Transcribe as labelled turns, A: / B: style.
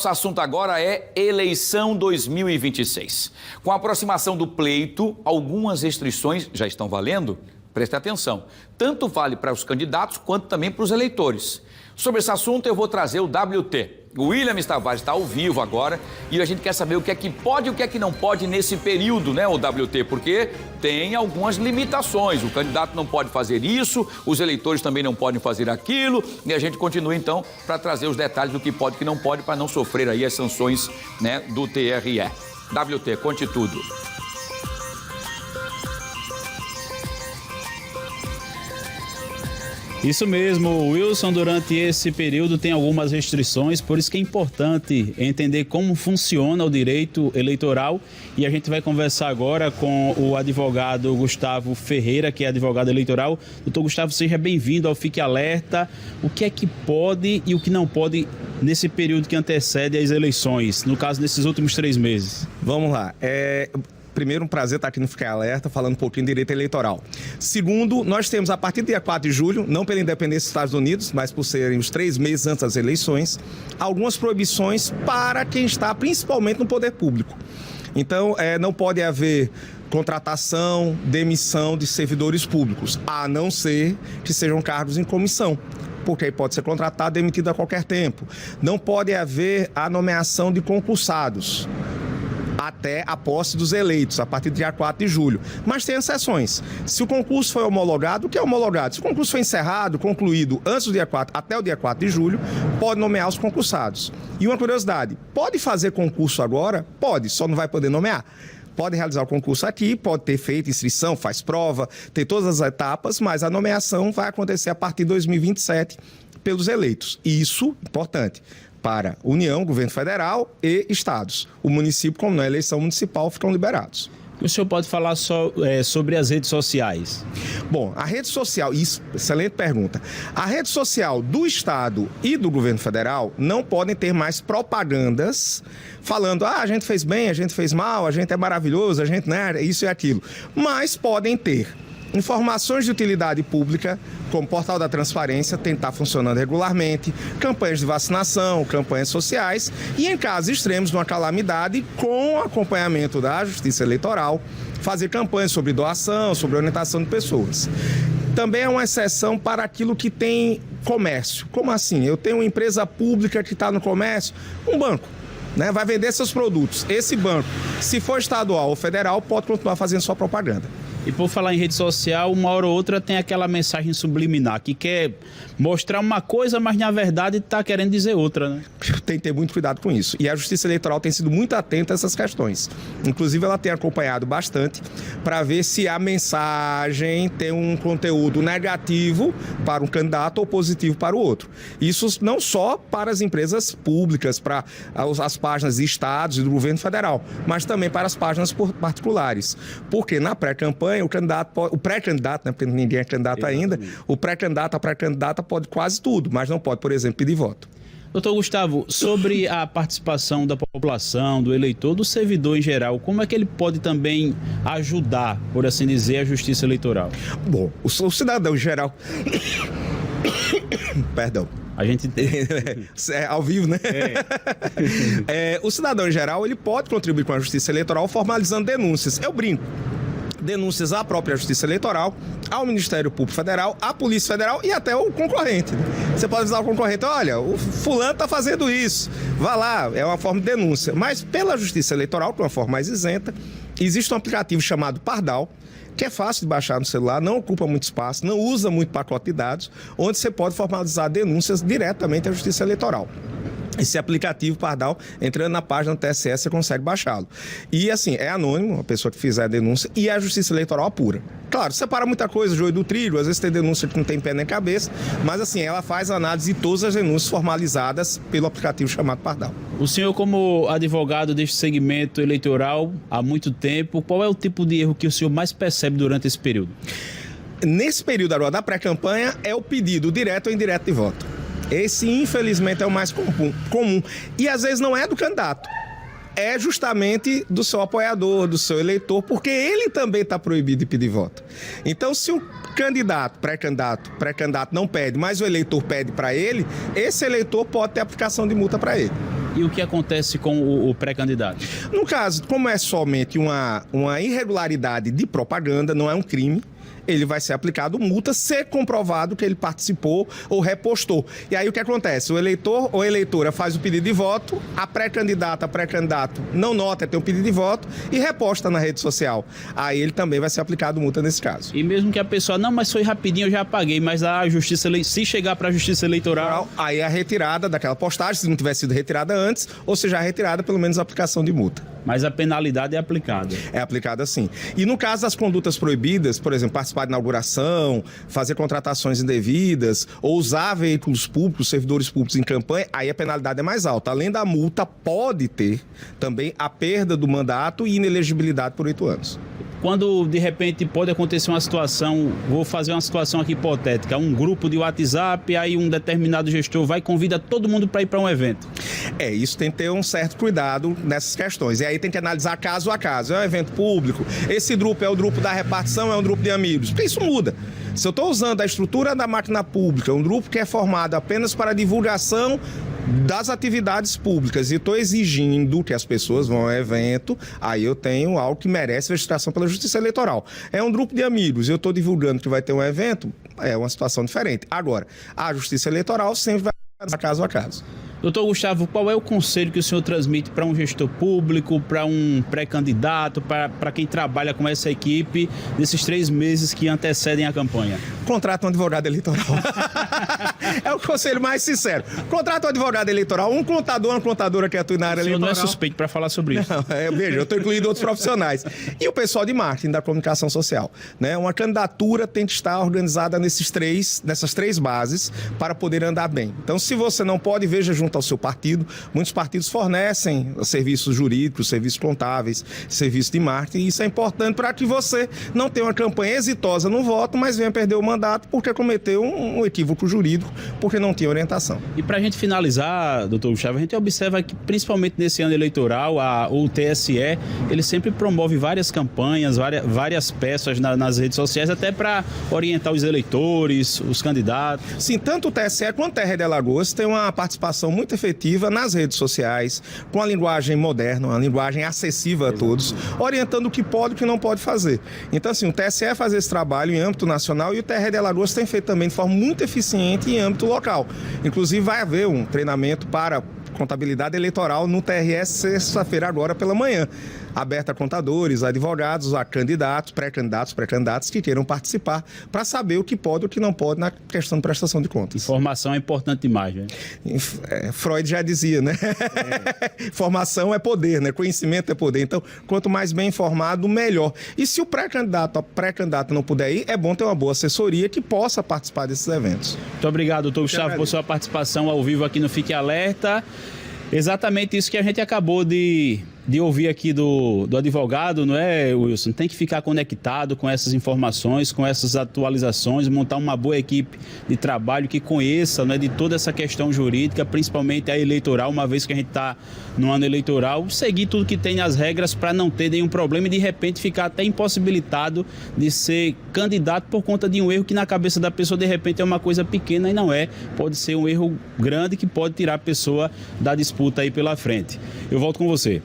A: Nosso assunto agora é eleição 2026. Com a aproximação do pleito, algumas restrições já estão valendo? Preste atenção, tanto vale para os candidatos quanto também para os eleitores. Sobre esse assunto eu vou trazer o WT. O William Tavares está ao vivo agora e a gente quer saber o que é que pode e o que é que não pode nesse período, né, o WT? Porque tem algumas limitações. O candidato não pode fazer isso, os eleitores também não podem fazer aquilo. E a gente continua então para trazer os detalhes do que pode e que não pode para não sofrer aí as sanções, né, do TRE. WT, conte tudo.
B: Isso mesmo, Wilson, durante esse período tem algumas restrições, por isso que é importante entender como funciona o direito eleitoral e a gente vai conversar agora com o advogado Gustavo Ferreira, que é advogado eleitoral. Doutor Gustavo, seja bem-vindo ao Fique Alerta. O que é que pode e o que não pode nesse período que antecede as eleições, no caso desses últimos 3 meses?
C: Vamos lá. Primeiro, um prazer estar aqui no Fique Alerta, falando um pouquinho de direito eleitoral. Segundo, nós temos, a partir do dia 4 de julho, não pela independência dos Estados Unidos, mas por serem os 3 meses antes das eleições, algumas proibições para quem está principalmente no poder público. Então, não pode haver contratação, demissão de servidores públicos, a não ser que sejam cargos em comissão, porque aí pode ser contratado e demitido a qualquer tempo. Não pode haver a nomeação de concursados até a posse dos eleitos, a partir do dia 4 de julho. Mas tem exceções. Se o concurso foi homologado, o que é homologado? Se o concurso foi encerrado, concluído antes do dia 4, até o dia 4 de julho, pode nomear os concursados. E uma curiosidade, pode fazer concurso agora? Pode, só não vai poder nomear. Pode realizar o concurso aqui, pode ter feito inscrição, faz prova, ter todas as etapas, mas a nomeação vai acontecer a partir de 2027 pelos eleitos. E isso, importante, para União, Governo Federal e Estados. O município, como não é eleição municipal, ficam liberados.
B: O senhor pode falar sobre as redes sociais?
C: Bom, a rede social, isso, excelente pergunta. A rede social do Estado e do Governo Federal não podem ter mais propagandas falando, a gente fez bem, a gente fez mal, a gente é maravilhoso, a gente não é isso e aquilo. Mas podem ter informações de utilidade pública, como o Portal da Transparência, tem que estar funcionando regularmente, campanhas de vacinação, campanhas sociais e, em casos extremos de uma calamidade, com acompanhamento da Justiça Eleitoral, fazer campanhas sobre doação, sobre orientação de pessoas. Também é uma exceção para aquilo que tem comércio. Como assim? Eu tenho uma empresa pública que está no comércio, um banco, né, vai vender seus produtos. Esse banco, se for estadual ou federal, pode continuar fazendo sua propaganda.
B: E por falar em rede social, uma hora ou outra tem aquela mensagem subliminar que quer mostrar uma coisa, mas na verdade está querendo dizer outra, né?
C: Tem que ter muito cuidado com isso. E a Justiça Eleitoral tem sido muito atenta a essas questões. Inclusive, ela tem acompanhado bastante para ver se a mensagem tem um conteúdo negativo para um candidato ou positivo para o outro. Isso não só para as empresas públicas, para as páginas de estados e do governo federal, mas também para as páginas particulares. Porque na pré-campanha, o pré-candidato, né, porque ninguém é candidato ainda, o pré-candidato, a pré-candidata pode quase tudo, mas não pode, por exemplo, pedir voto.
B: Doutor Gustavo, sobre a participação da população, do eleitor, do servidor em geral, como é que ele pode também ajudar, por assim dizer, a justiça eleitoral? Bom,
C: o cidadão em geral... Perdão.
B: A gente
C: é ao vivo, né? O cidadão em geral, ele pode contribuir com a justiça eleitoral formalizando denúncias. Eu brinco. Denúncias à própria Justiça Eleitoral, ao Ministério Público Federal, à Polícia Federal e até o concorrente. Você pode avisar o concorrente, olha, o fulano está fazendo isso, vá lá, é uma forma de denúncia. Mas pela Justiça Eleitoral, que é uma forma mais isenta, existe um aplicativo chamado Pardal, que é fácil de baixar no celular, não ocupa muito espaço, não usa muito pacote de dados, onde você pode formalizar denúncias diretamente à Justiça Eleitoral. Esse aplicativo Pardal, entrando na página do TSE, você consegue baixá-lo. E assim, é anônimo, a pessoa que fizer a denúncia, e a Justiça Eleitoral apura. Claro, separa muita coisa, joio do trigo, às vezes tem denúncia que não tem pé nem cabeça, mas assim, ela faz a análise de todas as denúncias formalizadas pelo aplicativo chamado Pardal.
B: O senhor, como advogado deste segmento eleitoral há muito tempo, qual é o tipo de erro que o senhor mais percebe durante esse período?
C: Nesse período agora da pré-campanha, é o pedido direto ou indireto de voto. Esse, infelizmente, é o mais comum. E, às vezes, não é do candidato. É justamente do seu apoiador, do seu eleitor, porque ele também está proibido de pedir voto. Então, se o pré-candidato não pede, mas o eleitor pede para ele, esse eleitor pode ter aplicação de multa para ele.
B: E o que acontece com o pré-candidato?
C: No caso, como é somente uma irregularidade de propaganda, não é um crime, ele vai ser aplicado multa se comprovado que ele participou ou repostou. E aí o que acontece? O eleitor ou eleitora faz o pedido de voto, a pré-candidata, pré-candidato não nota, tem um pedido de voto e reposta na rede social. Aí ele também vai ser aplicado multa nesse caso.
B: E mesmo que a pessoa, não, mas foi rapidinho, eu já paguei, mas a justiça, se chegar para a justiça eleitoral...
C: Aí a retirada daquela postagem, se não tivesse sido retirada antes, ou seja, a retirada, pelo menos a aplicação de multa.
B: Mas a penalidade é aplicada.
C: É aplicada sim. E no caso das condutas proibidas, por exemplo, participar de inauguração, fazer contratações indevidas, ou usar veículos públicos, servidores públicos em campanha, aí a penalidade é mais alta. Além da multa, pode ter também a perda do mandato e inelegibilidade por 8 anos.
B: Quando, de repente, pode acontecer uma situação, vou fazer uma situação aqui hipotética, um grupo de WhatsApp, aí um determinado gestor vai e convida todo mundo para ir para um evento.
C: Isso tem que ter um certo cuidado nessas questões. E aí tem que analisar caso a caso. É um evento público, esse grupo é o grupo da repartição, é um grupo de amigos. Porque isso muda. Se eu estou usando a estrutura da máquina pública, um grupo que é formado apenas para divulgação das atividades públicas e estou exigindo que as pessoas vão ao evento, aí eu tenho algo que merece registração pela Justiça Eleitoral. É um grupo de amigos e eu estou divulgando que vai ter um evento, é uma situação diferente. Agora, a Justiça Eleitoral sempre vai caso a caso.
B: Doutor Gustavo, qual é o conselho que o senhor transmite para um gestor público, para um pré-candidato, para quem trabalha com essa equipe nesses 3 meses que antecedem a campanha?
C: Contrata um advogado eleitoral. É o conselho mais sincero. Contrata um advogado eleitoral, um contador, uma contadora que atua na área eleitoral.
B: O senhor não é suspeito para falar sobre isso.
C: Não, veja, eu estou incluindo outros profissionais. E o pessoal de marketing, da comunicação social. Né? Uma candidatura tem que estar organizada nessas 3 bases para poder andar bem. Então, se você não pode, veja junto ao seu partido. Muitos partidos fornecem serviços jurídicos, serviços contábeis, serviços de marketing. E isso é importante para que você não tenha uma campanha exitosa no voto, mas venha perder o mandato porque cometeu um equívoco jurídico, porque não tinha orientação.
B: E para a gente finalizar, doutor Gustavo, a gente observa que, principalmente nesse ano eleitoral, o TSE, ele sempre promove várias campanhas, várias peças nas redes sociais, até para orientar os eleitores, os candidatos.
C: Sim, tanto o TSE quanto a Terra de Alagoas tem uma participação muito efetiva nas redes sociais, com a linguagem moderna, uma linguagem acessível a todos, orientando o que pode e o que não pode fazer. Então, assim, o TSE faz esse trabalho em âmbito nacional e o Terra de Alagoas tem feito também de forma muito eficiente em âmbito local. Inclusive, vai haver um treinamento para contabilidade eleitoral no TRS sexta-feira agora pela manhã, aberta a contadores, advogados, a candidatos, pré-candidatos que queiram participar para saber o que pode e o que não pode na questão de prestação de contas.
B: Informação é importante demais, né?
C: Freud já dizia, né? Informação é poder, né? Conhecimento é poder. Então, quanto mais bem informado, melhor. E se o pré-candidato, a pré-candidata não puder ir, é bom ter uma boa assessoria que possa participar desses eventos.
B: Muito obrigado, doutor Gustavo, por sua participação ao vivo aqui no Fique Alerta. Exatamente isso que a gente acabou de ouvir aqui do advogado, não é, Wilson? Tem que ficar conectado com essas informações, com essas atualizações, montar uma boa equipe de trabalho que conheça, não é, de toda essa questão jurídica, principalmente a eleitoral, uma vez que a gente está no ano eleitoral, seguir tudo que tem nas regras para não ter nenhum problema e de repente ficar até impossibilitado de ser candidato por conta de um erro que na cabeça da pessoa de repente é uma coisa pequena e não é. Pode ser um erro grande que pode tirar a pessoa da disputa aí pela frente. Eu volto com você.